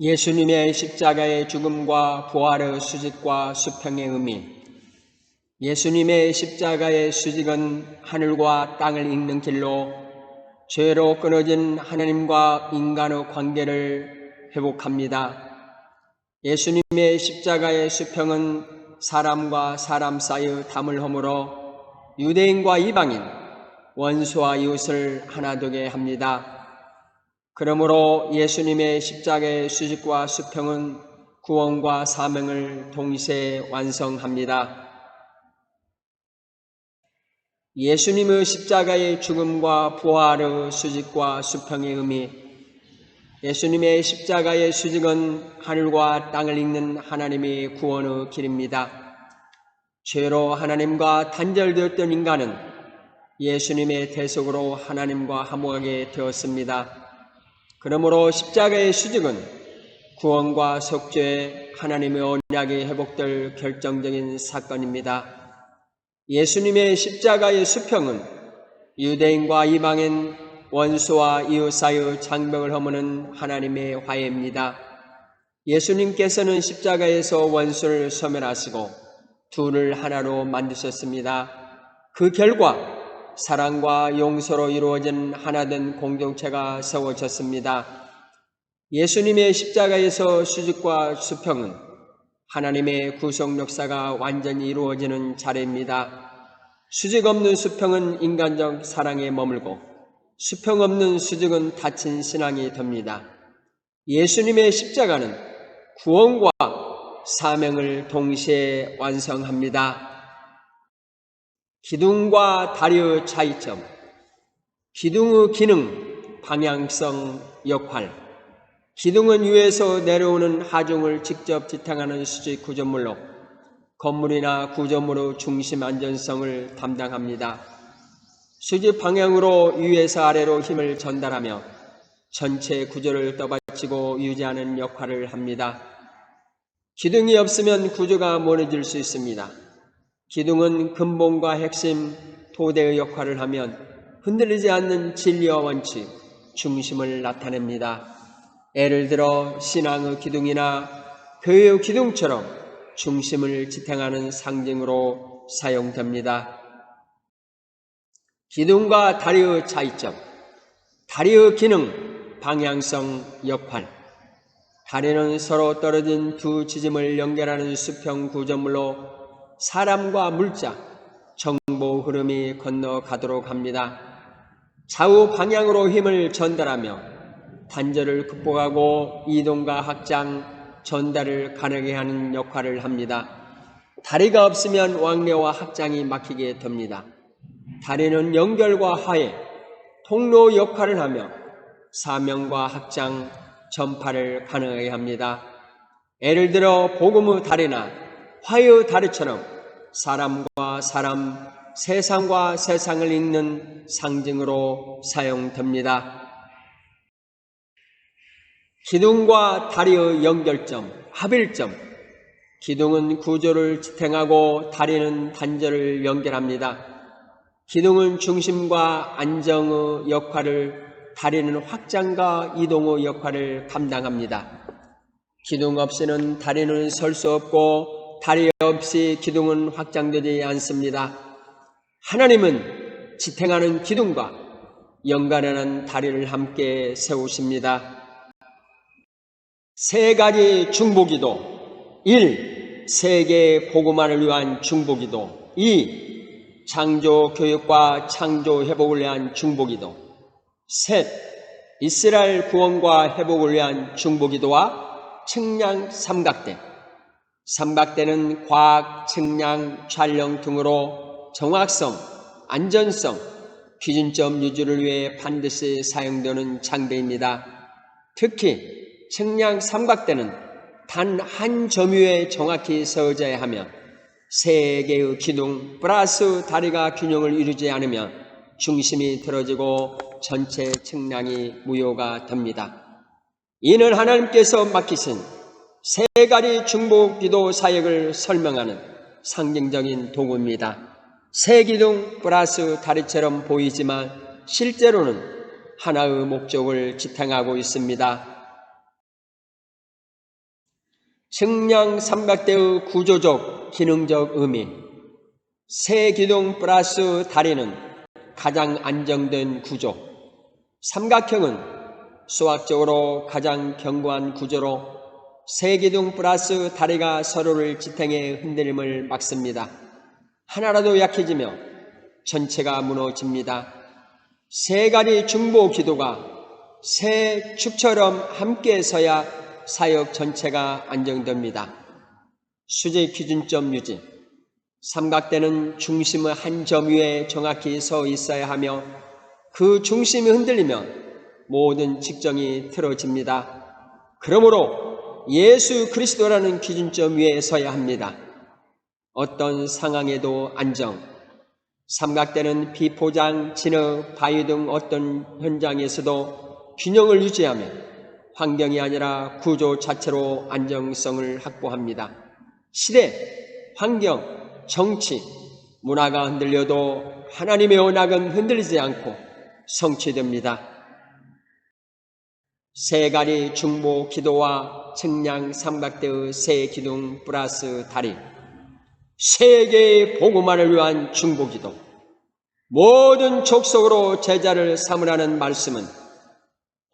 예수님의 십자가의 죽음과 부활의 수직과 수평의 의미. 예수님의 십자가의 수직은 하늘과 땅을 잇는 길로 죄로 끊어진 하나님과 인간의 관계를 회복합니다. 예수님의 십자가의 수평은 사람과 사람 사이의 담을 허물어 유대인과 이방인, 원수와 이웃을 하나 되게 합니다. 그러므로 예수님의 십자가의 수직과 수평은 구원과 사명을 동시에 완성합니다. 예수님의 십자가의 죽음과 부활의 수직과 수평의 의미. 예수님의 십자가의 수직은 하늘과 땅을 잇는 하나님의 구원의 길입니다. 죄로 하나님과 단절되었던 인간은 예수님의 대속으로 하나님과 화목하게 되었습니다. 그러므로 십자가의 수직은 구원과 속죄, 하나님의 언약이 회복될 결정적인 사건입니다. 예수님의 십자가의 수평은 유대인과 이방인, 원수와 이웃 사이의 장벽을 허무는 하나님의 화해입니다. 예수님께서는 십자가에서 원수를 소멸하시고 둘을 하나로 만드셨습니다. 그 결과 사랑과 용서로 이루어진 하나된 공동체가 세워졌습니다. 예수님의 십자가에서 수직과 수평은 하나님의 구속 역사가 완전히 이루어지는 자리입니다. 수직 없는 수평은 인간적 사랑에 머물고 수평 없는 수직은 닫힌 신앙이 됩니다. 예수님의 십자가는 구원과 사명을 동시에 완성합니다. 기둥과 다리의 차이점. 기둥의 기능, 방향성, 역할. 기둥은 위에서 내려오는 하중을 직접 지탱하는 수직 구조물로 건물이나 구조물의 중심 안전성을 담당합니다. 수직 방향으로 위에서 아래로 힘을 전달하며 전체 구조를 떠받치고 유지하는 역할을 합니다. 기둥이 없으면 구조가 무너질 수 있습니다. 기둥은 근본과 핵심, 토대의 역할을 하면 흔들리지 않는 진리와 원칙, 중심을 나타냅니다. 예를 들어 신앙의 기둥이나 교회의 기둥처럼 중심을 지탱하는 상징으로 사용됩니다. 기둥과 다리의 차이점. 다리의 기능, 방향성, 역할. 다리는 서로 떨어진 두 지점을 연결하는 수평 구조물로 사람과 물자, 정보 흐름이 건너가도록 합니다. 좌우 방향으로 힘을 전달하며 단절을 극복하고 이동과 확장, 전달을 가능하게 하는 역할을 합니다. 다리가 없으면 왕래와 확장이 막히게 됩니다. 다리는 연결과 화해, 통로 역할을 하며 사명과 확장, 전파를 가능하게 합니다. 예를 들어 복음의 다리나 화해의 다리처럼 사람과 사람, 세상과 세상을 잇는 상징으로 사용됩니다. 기둥과 다리의 연결점, 합일점. 기둥은 구조를 지탱하고 다리는 단절을 연결합니다. 기둥은 중심과 안정의 역할을, 다리는 확장과 이동의 역할을 감당합니다. 기둥 없이는 다리는 설 수 없고 다리 없이 기둥은 확장되지 않습니다. 하나님은 지탱하는 기둥과 연결하는 다리를 함께 세우십니다. 세 가지 중보기도. 1. 세계 복음화를 위한 중보기도. 2. 창조 교육과 창조 회복을 위한 중보기도. 셋. 이스라엘 구원과 회복을 위한 중보기도와 측량 삼각대. 삼각대는 과학, 측량, 촬영 등으로 정확성, 안전성, 기준점 유지를 위해 반드시 사용되는 장비입니다. 특히 측량 삼각대는 단 한 점유에 정확히 세워져야 하며 세 개의 기둥 플러스 다리가 균형을 이루지 않으면 중심이 틀어지고 전체 측량이 무효가 됩니다. 이는 하나님께서 맡기신 세 가지 중보기도 사역을 설명하는 상징적인 도구입니다. 세 기둥 플러스 다리처럼 보이지만 실제로는 하나의 목적을 지탱하고 있습니다. 측량 삼각대의 구조적, 기능적 의미. 세 기둥 플러스 다리는 가장 안정된 구조. 삼각형은 수학적으로 가장 견고한 구조로 세 기둥 플러스 다리가 서로를 지탱해 흔들림을 막습니다. 하나라도 약해지며 전체가 무너집니다. 세 가지 중보 기도가 세 축처럼 함께 서야 사역 전체가 안정됩니다. 수직 기준점 유지. 삼각대는 중심의 한 점 위에 정확히 서 있어야 하며 그 중심이 흔들리면 모든 측정이 틀어집니다. 그러므로 예수 그리스도라는 기준점 위에 서야 합니다. 어떤 상황에도 안정. 삼각대는 비포장, 진흙, 바위 등 어떤 현장에서도 균형을 유지하며 환경이 아니라 구조 자체로 안정성을 확보합니다. 시대, 환경, 정치, 문화가 흔들려도 하나님의 언약은 흔들리지 않고 성취됩니다. 세 가지 중보 기도와 측량 삼각대의 세 기둥 플러스 다리. 세계의 복음만을 위한 중보 기도. 모든 족속으로 제자를 삼으라는 말씀은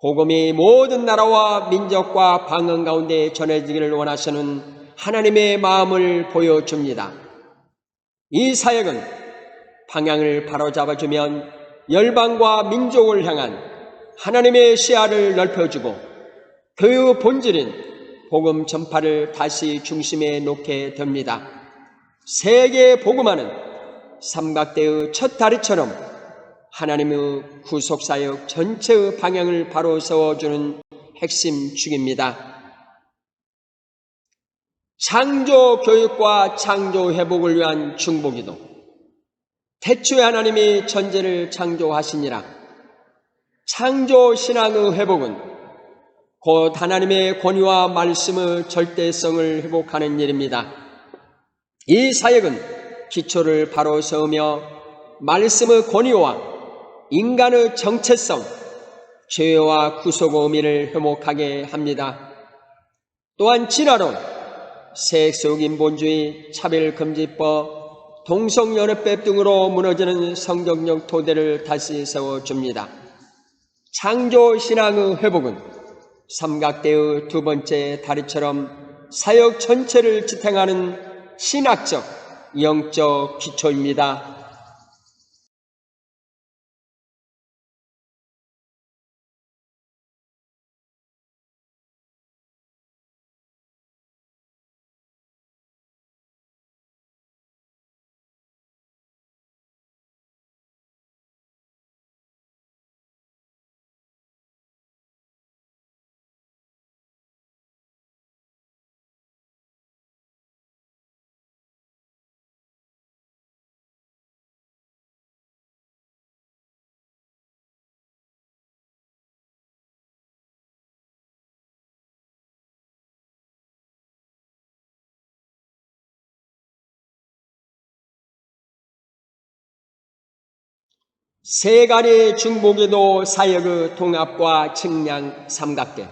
복음이 모든 나라와 민족과 방언 가운데 전해지기를 원하시는 하나님의 마음을 보여줍니다. 이 사역은 방향을 바로잡아주면 열방과 민족을 향한 하나님의 시야를 넓혀주고 그 본질인 복음 전파를 다시 중심에 놓게 됩니다. 세계 복음화는 삼각대의 첫 다리처럼 하나님의 구속사역 전체의 방향을 바로 세워주는 핵심 축입니다. 창조 교육과 창조 회복을 위한 중보기도. 태초에 하나님이 천지를 창조하시니라. 창조 신앙의 회복은 곧 하나님의 권위와 말씀의 절대성을 회복하는 일입니다. 이 사역은 기초를 바로 세우며 말씀의 권위와 인간의 정체성, 죄와 구속의 의미를 회복하게 합니다. 또한 진화론, 색소인본주의, 차별금지법, 동성연애법 등으로 무너지는 성경적 토대를 다시 세워줍니다. 창조신앙의 회복은 삼각대의 두 번째 다리처럼 사역 전체를 지탱하는 신학적, 영적 기초입니다. 세 가지 중보기도 사역의 통합과 측량 삼각대.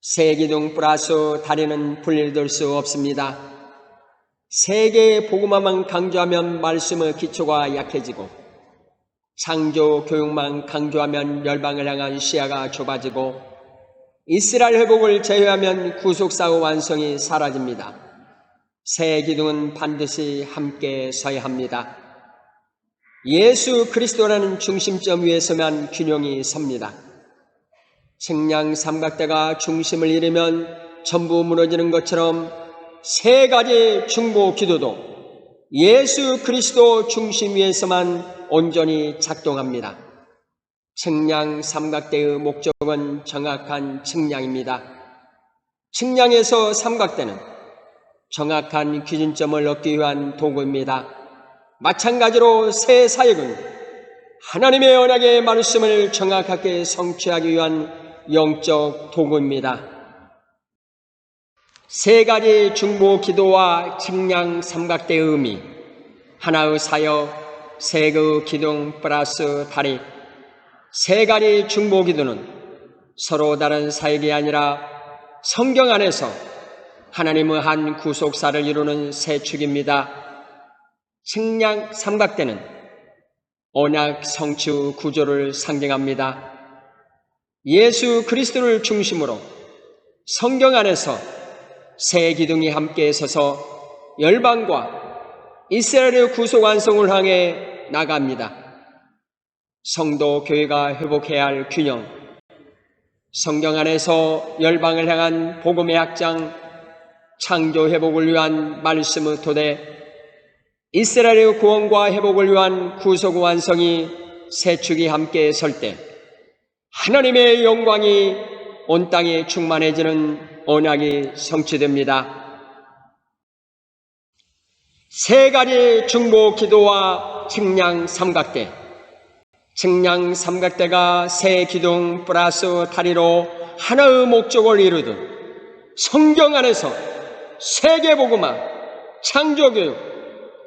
세 기둥 플러스 다리는 분리될 수 없습니다. 세계의 복음화만 강조하면 말씀의 기초가 약해지고 창조 교육만 강조하면 열방을 향한 시야가 좁아지고 이스라엘 회복을 제외하면 구속사의 완성이 사라집니다. 세 기둥은 반드시 함께 서야 합니다. 예수 그리스도라는 중심점 위에서만 균형이 섭니다. 측량 삼각대가 중심을 잃으면 전부 무너지는 것처럼 세 가지 중보 기도도 예수 그리스도 중심 위에서만 온전히 작동합니다. 측량 삼각대의 목적은 정확한 측량입니다. 측량에서 삼각대는 정확한 기준점을 얻기 위한 도구입니다. 마찬가지로 새 사역은 하나님의 언약의 말씀을 정확하게 성취하기 위한 영적 도구입니다. 세 가지 중보 기도와 측량 삼각대의 의미, 하나의 사역, 세 개의 기둥 플러스 다리. 세 가지 중보 기도는 서로 다른 사역이 아니라 성경 안에서 하나님의 한 구속사를 이루는 세 축입니다. 측량 삼각대는 언약 성취 구조를 상징합니다. 예수 그리스도를 중심으로 성경 안에서 세 기둥이 함께 서서 열방과 이스라엘의 구속 완성을 향해 나갑니다. 성도 교회가 회복해야 할 균형, 성경 안에서 열방을 향한 복음의 확장, 창조 회복을 위한 말씀의 토대, 이스라엘의 구원과 회복을 위한 구속 완성이 세 축이 함께 설 때 하나님의 영광이 온 땅에 충만해지는 언약이 성취됩니다. 세 가지 중보 기도와 측량 삼각대. 측량 삼각대가 세 기둥 플러스 다리로 하나의 목적을 이루듯 성경 안에서 세계복음화, 창조교육,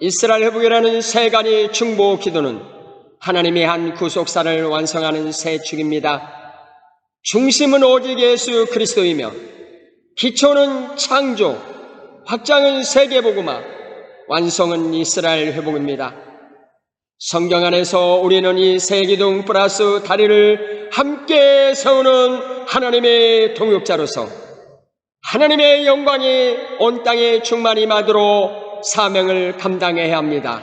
이스라엘 회복이라는 세 가지 중보 기도는 하나님의 한 구속사를 완성하는 세 축입니다. 중심은 오직 예수 그리스도이며 기초는 창조, 확장은 세계복음화, 완성은 이스라엘 회복입니다. 성경 안에서 우리는 이 세 기둥 플러스 다리를 함께 세우는 하나님의 동역자로서 하나님의 영광이 온 땅에 충만히 임하도록 사명을 감당해야 합니다.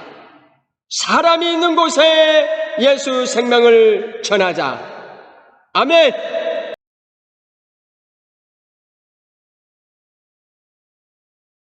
사람이 있는 곳에 예수 생명을 전하자. 아멘.